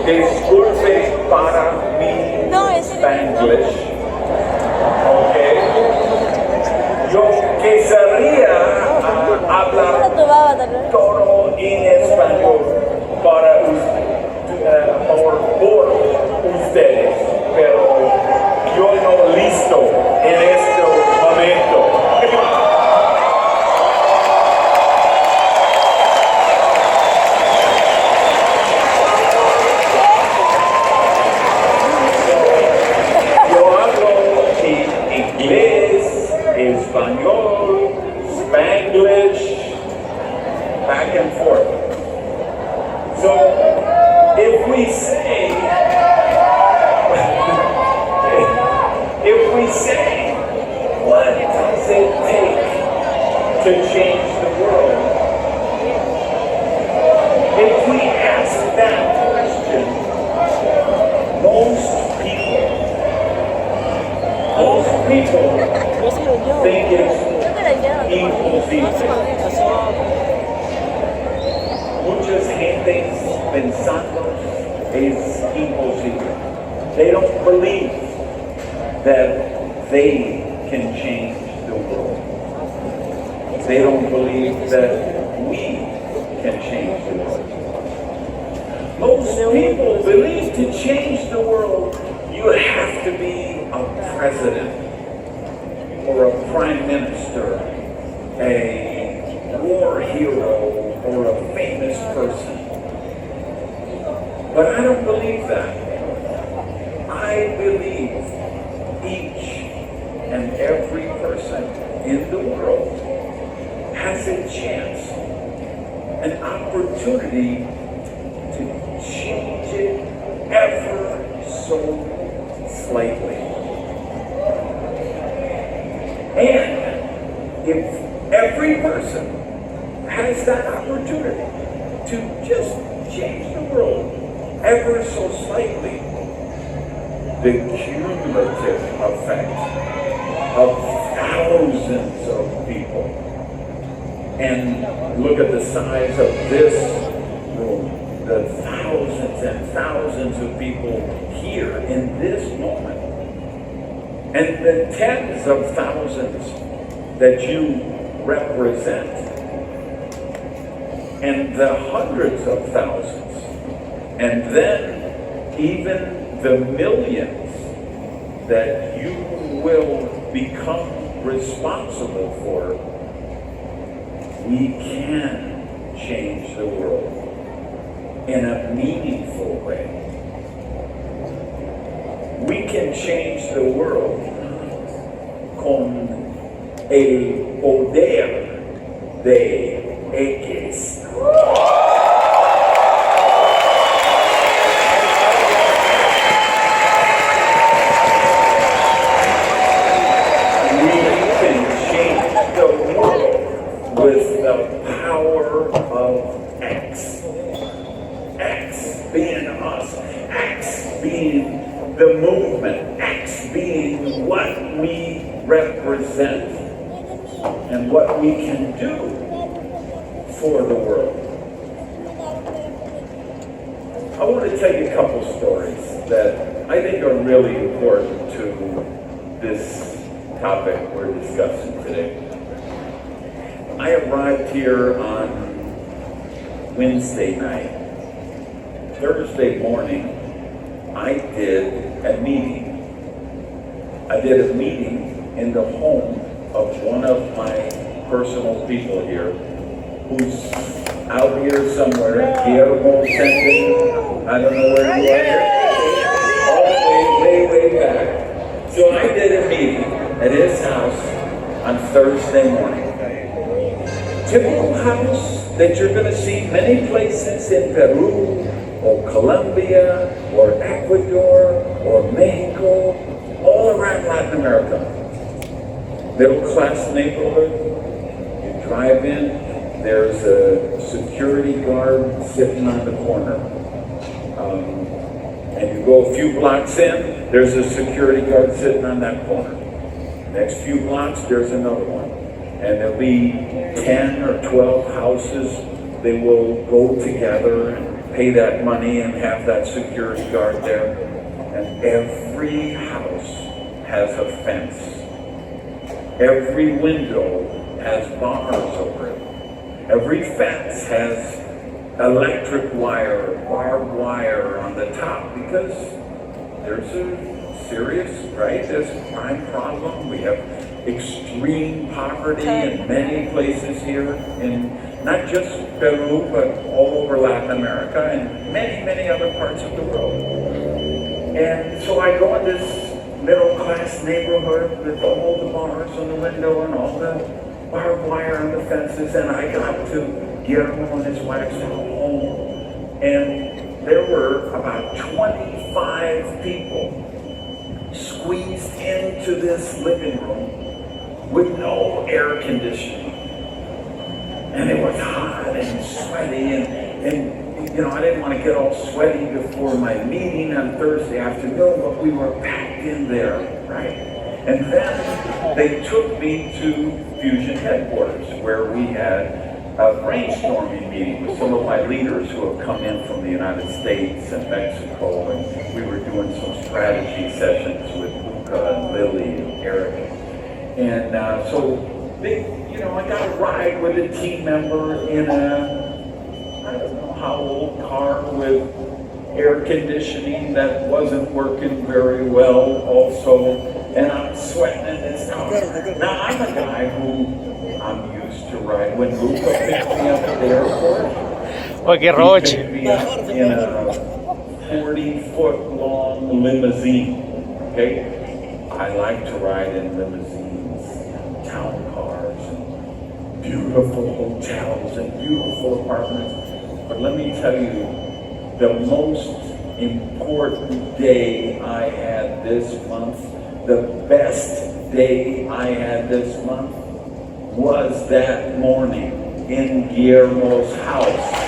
Disculpe para mi Spanglish. Ok. Yo quisiera hablar todo en español por ustedes, pero yo no listo en este momento. Español, Spanglish, back and forth. So, if we say, what does it take to change the world? If we ask that question, most people think it's imposible. Muchas gentes pensando es imposible. They don't believe that they can change the world. They don't believe that we can change the world. Most people believe to change the world, you have to be a president, or a prime minister, a war hero, or a famous person. But I don't believe that. I believe each and every person in the world has a chance, an opportunity to change it ever so slightly. And if every person has that opportunity to just change the world ever so slightly, the cumulative effect of thousands of people, and look at the size of this room, the thousands and thousands of people here in this moment, and the tens of thousands that you represent, and the hundreds of thousands, and then even the millions that you will become responsible for, we can change the world in a meaningful way. We can change the world con el poder de Éxito. With the power of X. X being us. X being the movement. X being what we represent and what we can do for the world. I want to tell you a couple stories that I think are really important to this topic we're discussing today. I arrived here on Wednesday night. Thursday morning, I did a meeting. I did a meeting in the home of one of my personal people here, who's out here somewhere, Guillermo Senden. I don't know where you are here. All way back. So I did a meeting at his house on Thursday morning. Typical house that you're going to see many places in Peru, or Colombia, or Ecuador, or Mexico, all around Latin America. Middle class neighborhood. You drive in, there's a security guard sitting on the corner. And you go a few blocks in, there's a security guard sitting on that corner. Next few blocks, there's another one. And there'll be 10 or 12 houses. They will go together and pay that money and have that security guard there. And every house has a fence. Every window has bars over it. Every fence has electric wire, barbed wire on the top, because there's a serious, right? There's a crime problem. We have extreme poverty in many places here, in not just Peru, but all over Latin America and many, many other parts of the world. And so I go in this middle-class neighborhood with all the bars on the window and all the barbed wire on the fences, and I got to Guillermo and his wife's home, and there were about 25 people squeezed into this living room with no air conditioning. And it was hot and sweaty, and you know, I didn't want to get all sweaty before my meeting on Thursday afternoon, but we were packed in there, right? And then they took me to FuXion headquarters, where we had a brainstorming meeting with some of my leaders who have come in from the United States and Mexico, and we were doing some strategy sessions with Luca and Lily and Eric. And so they, you know, I got a ride with a team member in a, I don't know how old car with air conditioning that wasn't working very well also, and I'm sweating in this car. Now I'm a guy who I'm used to ride. When Luca picked me up at the airport, he picked me up in a 40-foot long limousine, okay? I like to ride in limousines, town cars, and beautiful hotels and beautiful apartments. But let me tell you, the most important day I had this month, the best day I had this month, was that morning in Guillermo's house.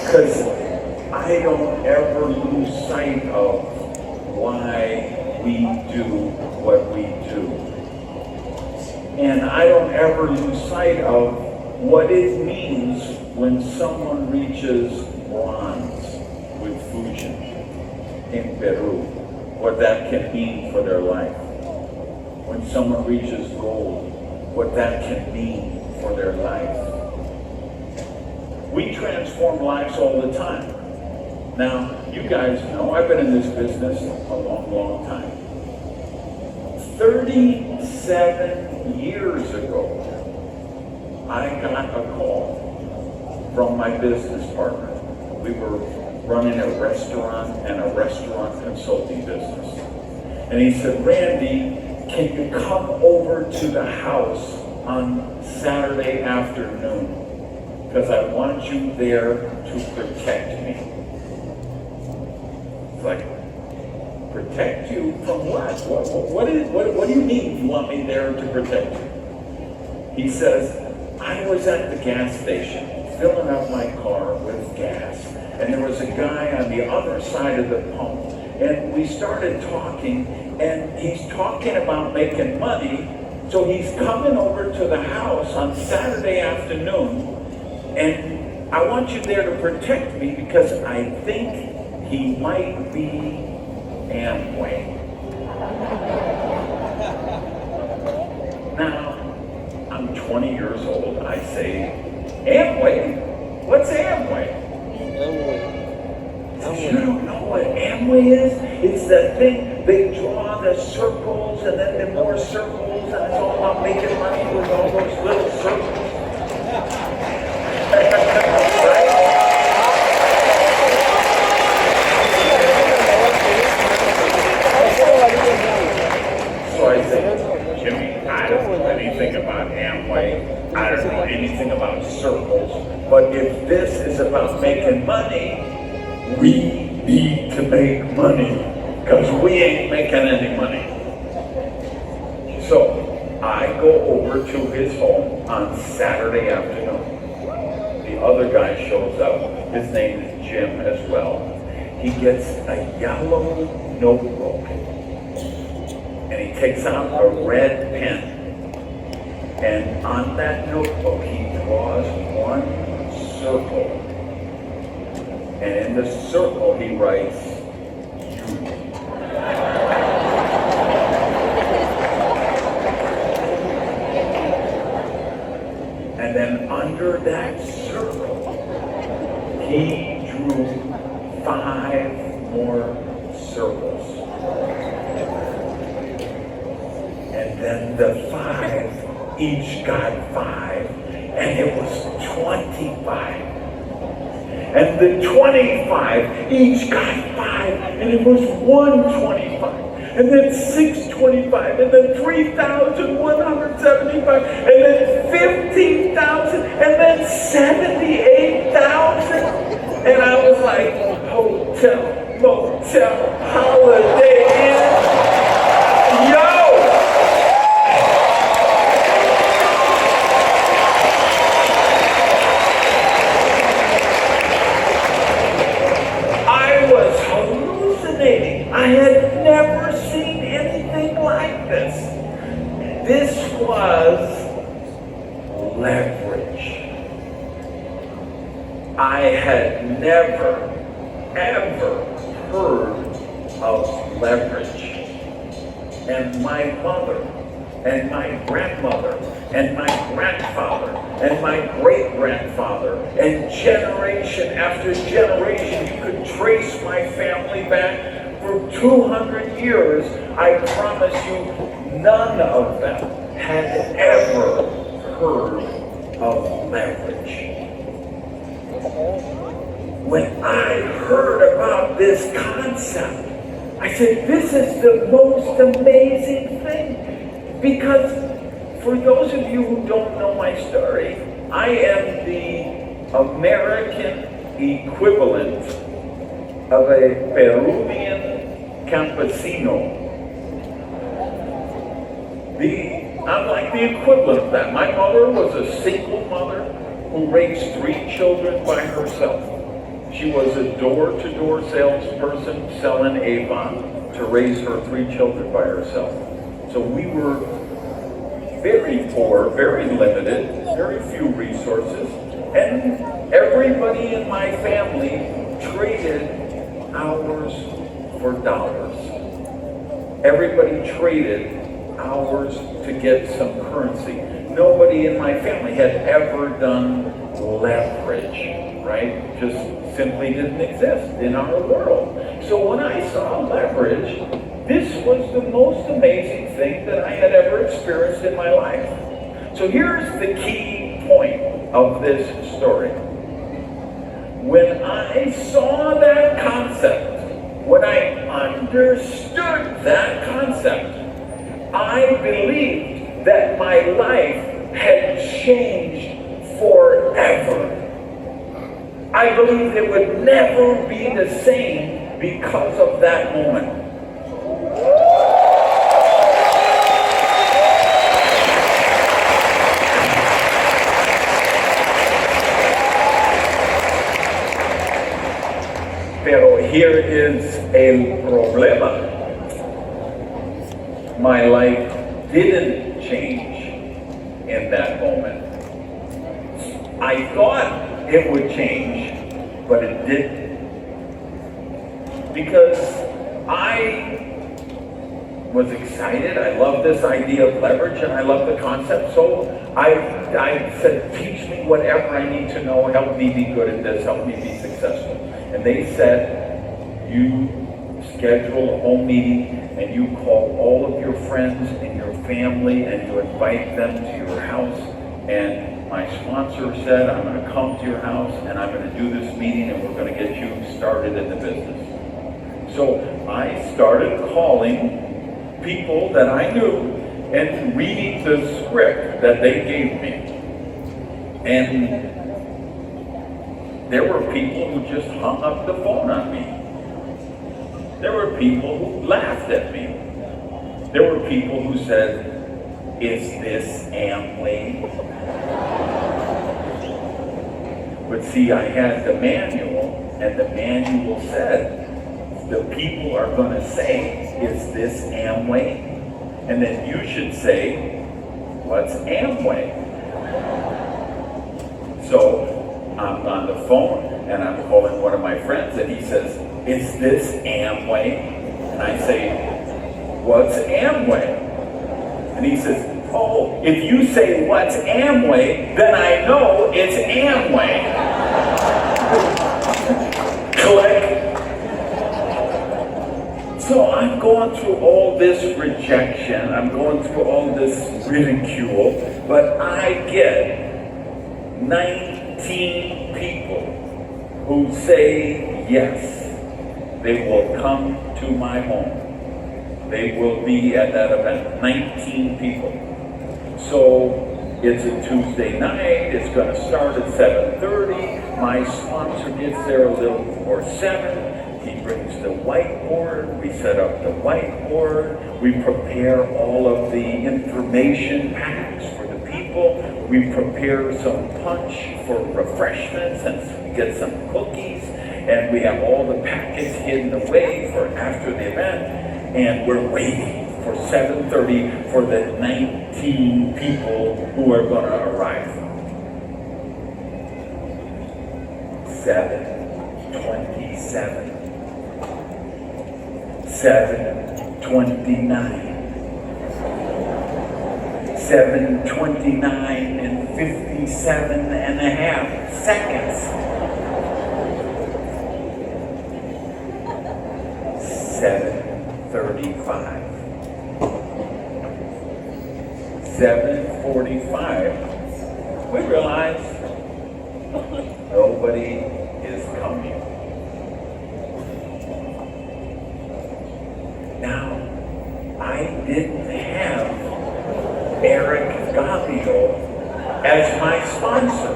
Because I don't ever lose sight of why we do what we do. And I don't ever lose sight of what it means when someone reaches bronze with FuXion in Peru, what that can mean for their life. When someone reaches gold, what that can mean for their life. We transform lives all the time. Now, you guys know, I've been in this business a long, long time. 37 years ago, I got a call from my business partner. We were running a restaurant and a restaurant consulting business. And he said, Randy, can you come over to the house on Saturday afternoon? Because I want you there to protect me. It's like, protect you from what? What do you mean you want me there to protect you? He says, I was at the gas station filling up my car with gas, and there was a guy on the other side of the pump, and we started talking, and he's talking about making money, so he's coming over to the house on Saturday afternoon, and I want you there to protect me because I think he might be Amway. Now, I'm 20 years old. I say, Amway? What's Amway? You don't know what Amway is? It's the thing, they draw the circles and then the more circles, and it's all about making money with all those little circles. So I said, Jimmy, I don't know anything about Amway. I don't know anything about circles. But if this is about making money, we need to make money. Because we ain't making any money. So I go over to his home on Saturday afternoon. The other guy shows up. His name is Jim as well. he gets a yellow notebook and he takes out a red pen. And on that notebook, he draws one circle. And in the circle, he writes, you. And then under that circle, he drew 5 more circles. And then the 5 each got 5, and it was 25. And the 25 each got 5, and it was 125. And then 625, and then 3,175, and then 15,000, and then 78,000. And I was like, hotel, motel, holiday inn, yo! I was hallucinating. I had never seen anything like this. This was leverage. I had never, ever heard of leverage. And my mother, and my grandmother, and my grandfather, and my great-grandfather, and generation after generation, you could trace my family back for 200 years. I promise you, none of them had ever heard of leverage. When I heard about this concept, I said, this is the most amazing thing. Because for those of you who don't know my story, I am the American equivalent of a Peruvian campesino. I'm like the equivalent of that. My mother was a single mother who raised 3 children by herself. She was a door-to-door salesperson selling Avon to raise her 3 children by herself. So we were very poor, very limited, very few resources, and everybody in my family traded hours for dollars. Everybody traded hours to get some currency. Nobody in my family had ever done leverage, right? Just simply didn't exist in our world. So when I saw leverage, this was the most amazing thing that I had ever experienced in my life. So here's the key point of this story. When I saw that concept, when I understood that concept, I believed that my life had changed forever. I believed it would never be the same because of that moment. Pero here is el problema. My life didn't change in that moment. I thought it would change, but it didn't. Because I was excited. I love this idea of leverage, and I love the concept. So I said, teach me whatever I need to know. Help me be good at this. Help me be successful. And they said, you schedule a home meeting and you call all of your friends and your family and you invite them to your house. And my sponsor said, I'm going to come to your house and I'm going to do this meeting and we're going to get you started in the business. So I started calling people that I knew and reading the script that they gave me. And there were people who just hung up the phone on me. There were people who laughed at me. There were people who said, is this Amway? But see, I had the manual, and the manual said, the people are going to say, is this Amway? And then you should say, what's Amway? So I'm on the phone and I'm calling one of my friends and he says, is this Amway? And I say, what's Amway? And he says, oh, if you say what's Amway, then I know it's Amway. Click. So I'm going through all this rejection, I'm going through all this ridicule, but I get 19 people who say yes, they will come to my home. They will be at that event, 19 people. So it's a Tuesday night, it's going to start at 7:30. My sponsor gets there a little before 7. He brings the whiteboard, we set up the whiteboard, we prepare all of the information packs for the people, we prepare some punch for refreshments and we get some cookies, and we have all the packets hidden away for after the event, and we're waiting for 7:30 for the 19 people who are going to arrive. 7:27. 7:29. 7:29 and 57 and a half seconds. 7:35. 7:45. We realize nobody is coming. Now, I didn't have Eric Gavio as my sponsor.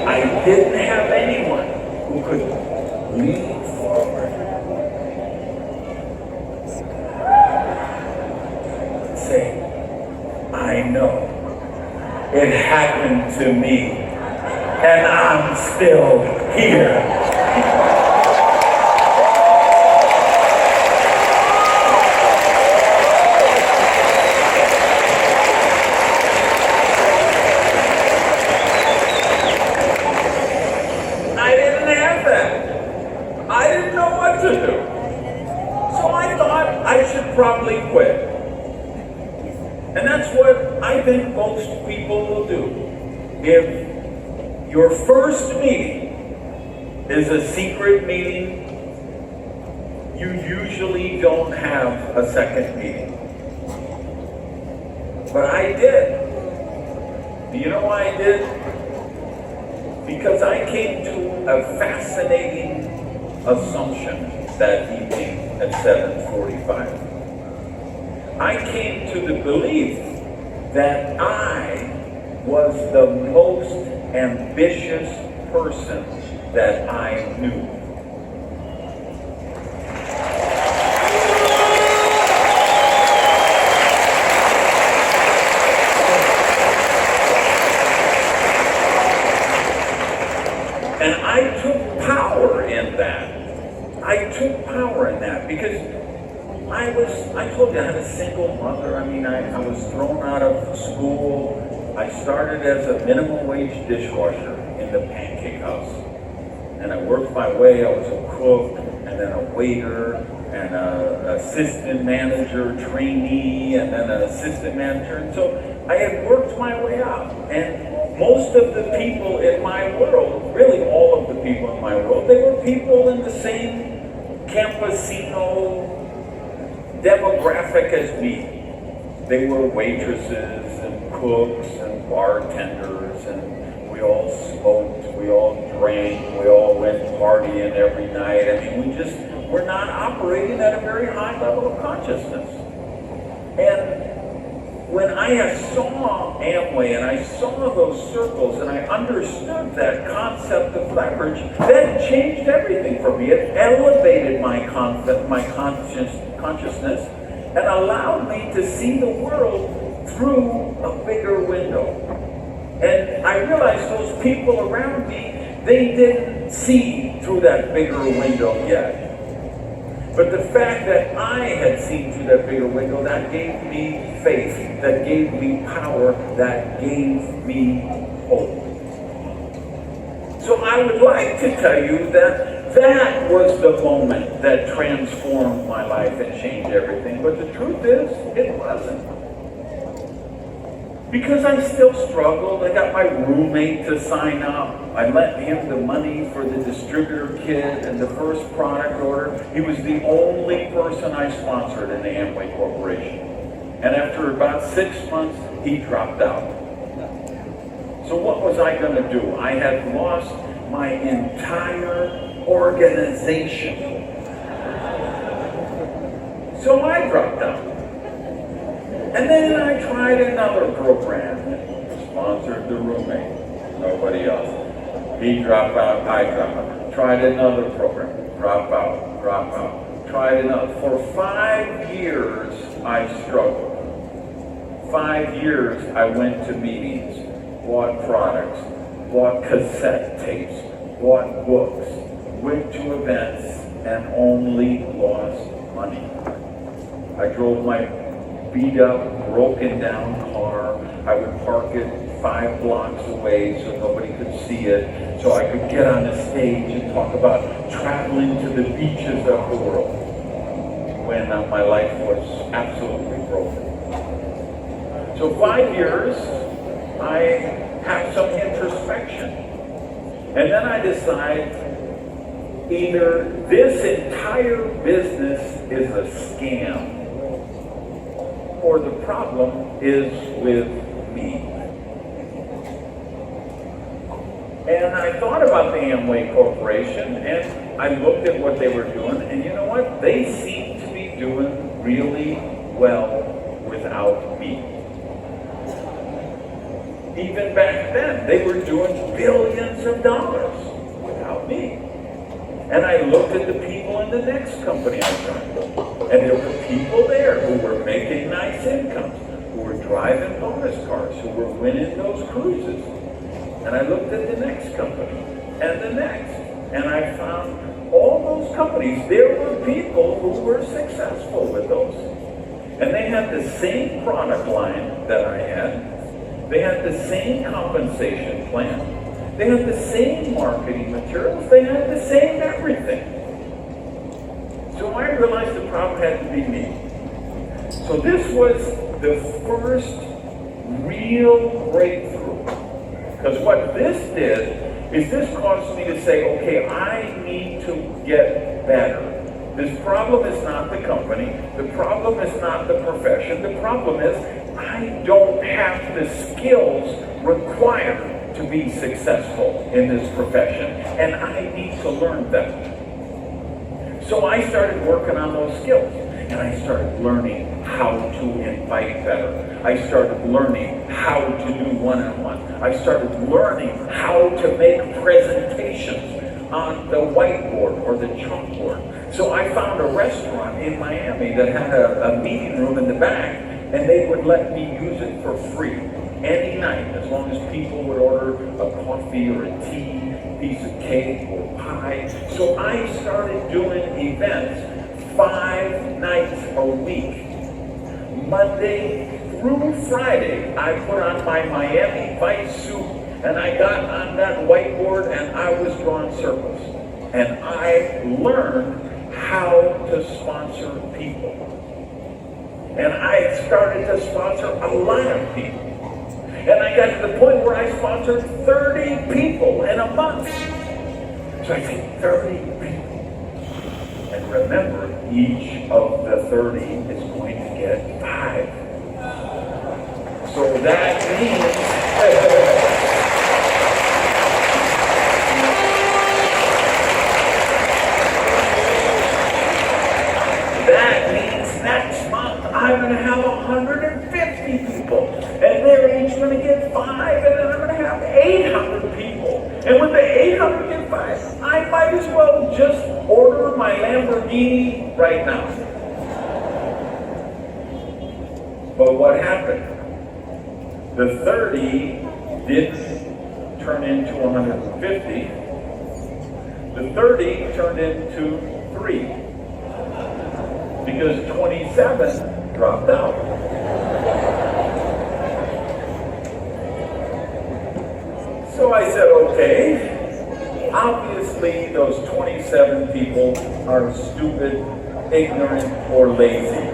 I didn't have anyone who could lean forward, say, I know it happened to me and I'm still here. I didn't have that. I didn't know what to do. So I thought I should probably quit. And that's what I think most people will do. If your first meeting is a secret meeting, you usually don't have a second meeting. But I did. Do you know why I did? Because I came to a fascinating assumption that evening at 7:45. I came to the belief that I was the most ambitious person that I knew. And I took power in that. I took power in that because I told you I had a single mother. I mean, I was thrown out of school. I started as a minimum wage dishwasher in the pancake house. And I worked my way. I was a cook, and then a waiter, and an assistant manager, trainee, and then an assistant manager. And so I had worked my way up. And most of the people in my world, really all of the people in my world, they were people in the same campesino demographic as me. They were waitresses and cooks and bartenders, and we all smoked, we all drank, we all went partying every night. I mean, we're not operating at a very high level of consciousness. And when I saw Amway and I saw those circles and I understood that concept of leverage, that changed everything for me. It elevated my consciousness and allowed me to see the world through a bigger window. And I realized those people around me, they didn't see through that bigger window yet. But the fact that I had seen through that bigger window, that gave me faith, that gave me power, that gave me hope. So I would like to tell you that that was the moment that transformed my life and changed everything. But the truth is, it wasn't. Because I still struggled. I got my roommate to sign up. I lent him the money for the distributor kit and the first product order. He was the only person I sponsored in the Amway Corporation. And after about 6 months, he dropped out. So what was I going to do? I had lost my entire organization. So I dropped out. And then I tried another program, sponsored the roommate, nobody else. He dropped out, I dropped out. Tried another program, drop out. Tried another. For 5 years, I struggled. 5 years, I went to meetings, bought products, bought cassette tapes, bought books, went to events, and only lost money. I drove my beat up, broken down car. I would park it 5 blocks away so nobody could see it, so I could get on the stage and talk about traveling to the beaches of the world when my life was absolutely broken. So 5 years, I have some introspection. And then I decide either this entire business is a scam or the problem is with me. And I thought about the Amway Corporation, and I looked at what they were doing, and you know what? They seemed to be doing really well without me. Even back then, they were doing billions of dollars without me. And I looked at the people in the next company I joined. And there were people there who were making nice incomes, who were driving bonus cars, who were winning those cruises. And I looked at the next company and the next. And I found all those companies, there were people who were successful with those. And they had the same product line that I had. They had the same compensation plan. They had the same marketing materials. They had the same everything. So I realized the problem had to be me. So this was the first real breakthrough. Because what this did is this caused me to say, okay, I need to get better. This problem is not the company. The problem is not the profession. The problem is I don't have the skills required to be successful in this profession. And I need to learn them. So I started working on those skills, and I started learning how to invite better. I started learning how to do one-on-one. I started learning how to make presentations on the whiteboard or the chalkboard. So I found a restaurant in Miami that had a meeting room in the back, and they would let me use it for free any night, as long as people would order a coffee or a tea, piece of cake or pie. So I started doing events 5 nights a week. Monday through Friday, I put on my Miami Vice suit and I got on that whiteboard and I was drawing circles. And I learned how to sponsor people. And I started to sponsor a lot of people. And I got to the point where I sponsored 30 people in a month. So I think 30 people. And remember, each of the 30 is going to get 5. So that means next month I'm going to have 150 people. and they're each going to get 5, and then I'm going to have 800 people. And when the 800 get 5, I might as well just order my Lamborghini right now. But what happened? The 30 didn't turn into 150. The 30 turned into 3. Because 27 dropped out. So I said, okay, obviously those 27 people are stupid, ignorant, or lazy.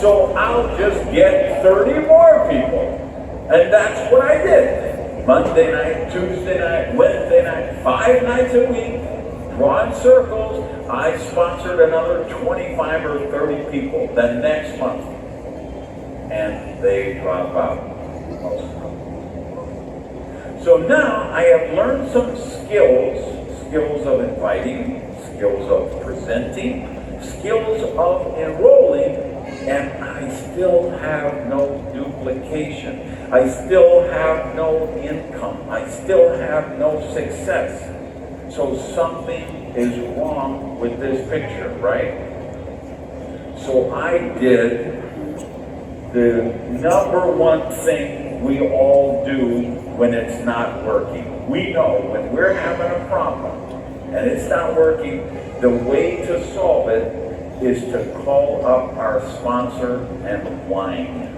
So I'll just get 30 more people. And that's what I did. Monday night, Tuesday night, Wednesday night, 5 nights a week, drawing circles. I sponsored another 25 or 30 people the next month. And they drop out. So now I have learned some skills of inviting, skills of presenting, skills of enrolling, and I still have no duplication. I still have no income. I still have no success. So something is wrong with this picture, right? So I did the number one thing we all do when it's not working. We know when we're having a problem and it's not working, the way to solve it is to call up our sponsor and whine,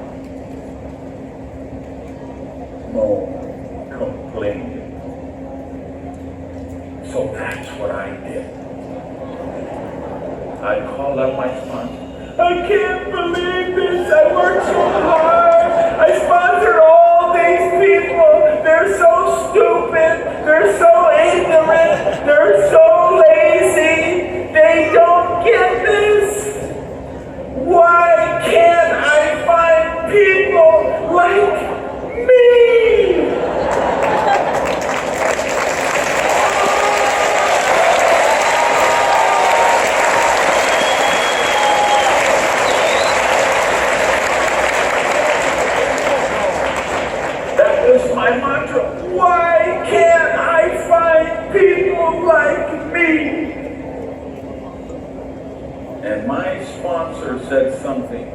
moan, complain. So that's what I did. I called up my sponsor. I can't believe this. I worked so hard. I sponsored all these people. They're so stupid. They're so ignorant. They're so lazy. They don't get this. Why can't I find people like me? My mantra, why can't I find people like me? And my sponsor said something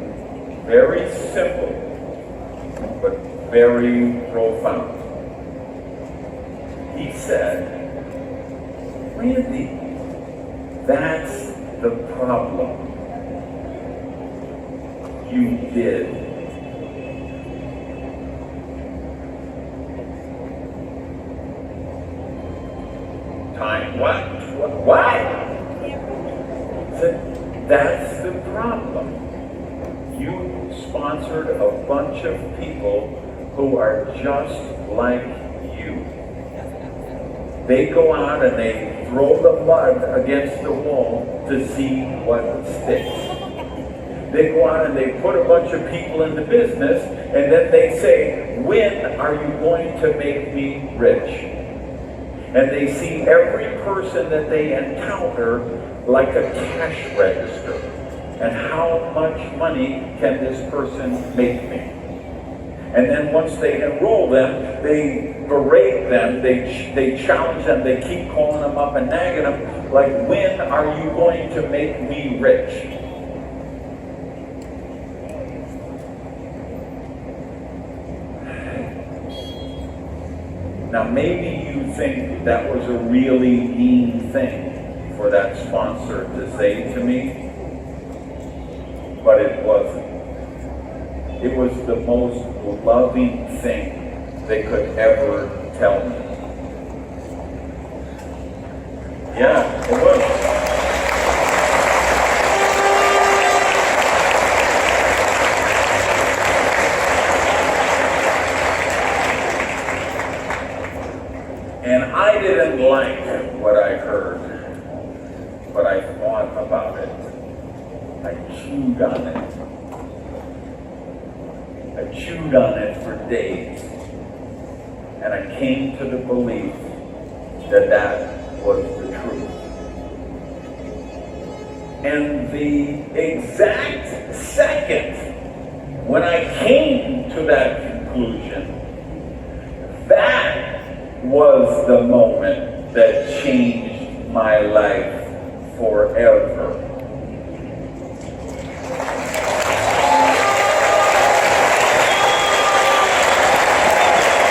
very simple, but very profound. He said, Randy, that's the problem. You did. What? That's the problem. You sponsored a bunch of people who are just like you. They go out and they throw the mud against the wall to see what sticks. They go out and they put a bunch of people into business, and then they say, when are you going to make me rich? And they see every person that they encounter like a cash register. And how much money can this person make me? And then once they enroll them, they berate them, they challenge them, they keep calling them up and nagging them, like, when are you going to make me rich? Now maybe you think that was a really mean thing for that sponsor to say to me, but it wasn't. It was the most loving thing they could ever tell me. Yeah, it was. And I didn't like what I heard, but I thought about it. I chewed on it. I chewed on it for days. And I came to the belief that that was the truth. And the exact second When I came to that conclusion, that was the moment that changed my life forever.